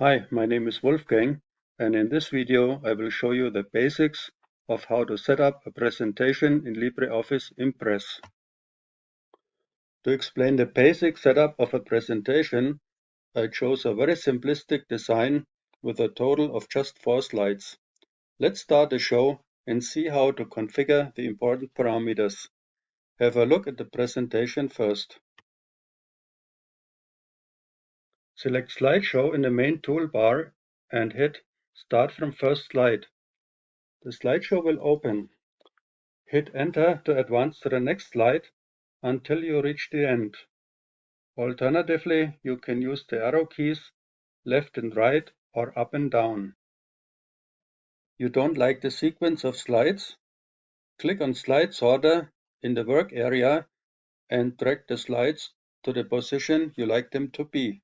Hi, my name is Wolfgang, and in this video I will show you the basics of how to set up a presentation in LibreOffice Impress. To explain the basic setup of a presentation, I chose a very simplistic design with a total of just 4 slides. Let's start the show and see how to configure the important parameters. Have a look at the presentation first. Select Slideshow in the main toolbar and hit Start from First Slide. The slideshow will open. Hit Enter to advance to the next slide until you reach the end. Alternatively, you can use the arrow keys left and right or up and down. You don't like the sequence of slides? Click on Slide Sorter in the work area and drag the slides to the position you like them to be.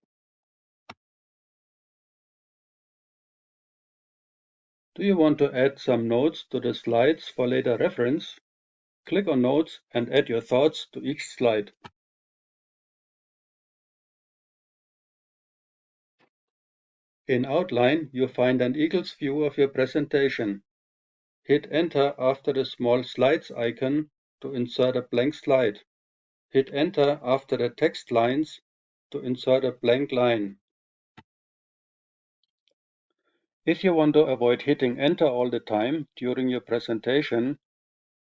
Do you want to add some notes to the slides for later reference? Click on Notes and add your thoughts to each slide. In Outline, you find an eagle's view of your presentation. Hit Enter after the small Slides icon to insert a blank slide. Hit Enter after the text lines to insert a blank line. If you want to avoid hitting Enter all the time during your presentation,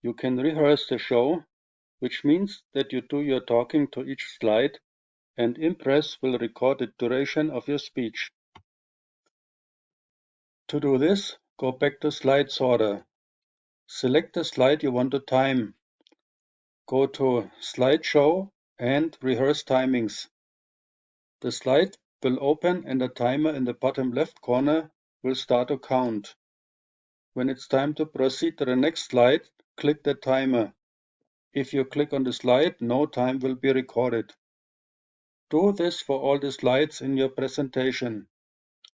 you can rehearse the show, which means that you do your talking to each slide, and Impress will record the duration of your speech. To do this, go back to Slide Sorter. Select the slide you want to time. Go to Slideshow and Rehearse Timings. The slide will open and a timer in the bottom left corner will start to count. When it's time to proceed to the next slide, click the timer. If you click on the slide, no time will be recorded. Do this for all the slides in your presentation.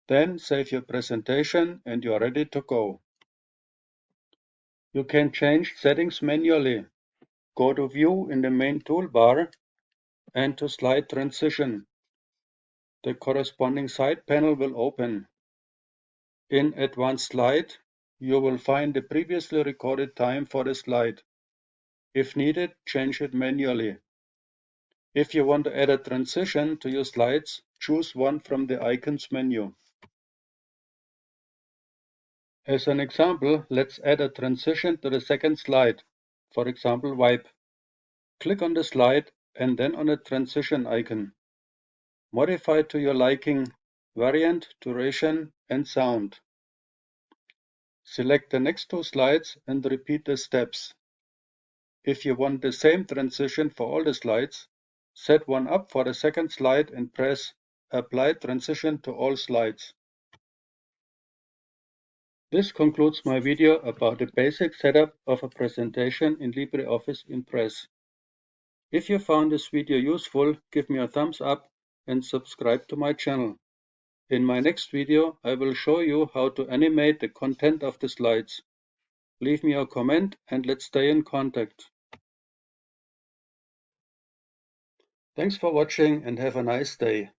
Then save your presentation and you are ready to go. You can change settings manually. Go to View in the main toolbar and to Slide Transition. The corresponding side panel will open. In Advanced Slide, you will find the previously recorded time for the slide. If needed, change it manually. If you want to add a transition to your slides, choose one from the icons menu. As an example, let's add a transition to the second slide, for example, wipe. Click on the slide and then on the transition icon. Modify to your liking, variant, duration, and sound. Select the next 2 slides and repeat the steps. If you want the same transition for all the slides, set one up for the second slide and press Apply Transition to all slides. This concludes my video about the basic setup of a presentation in LibreOffice Impress. If you found this video useful, give me a thumbs up and subscribe to my channel. In my next video, I will show you how to animate the content of the slides. Leave me a comment and let's stay in contact. Thanks for watching and have a nice day.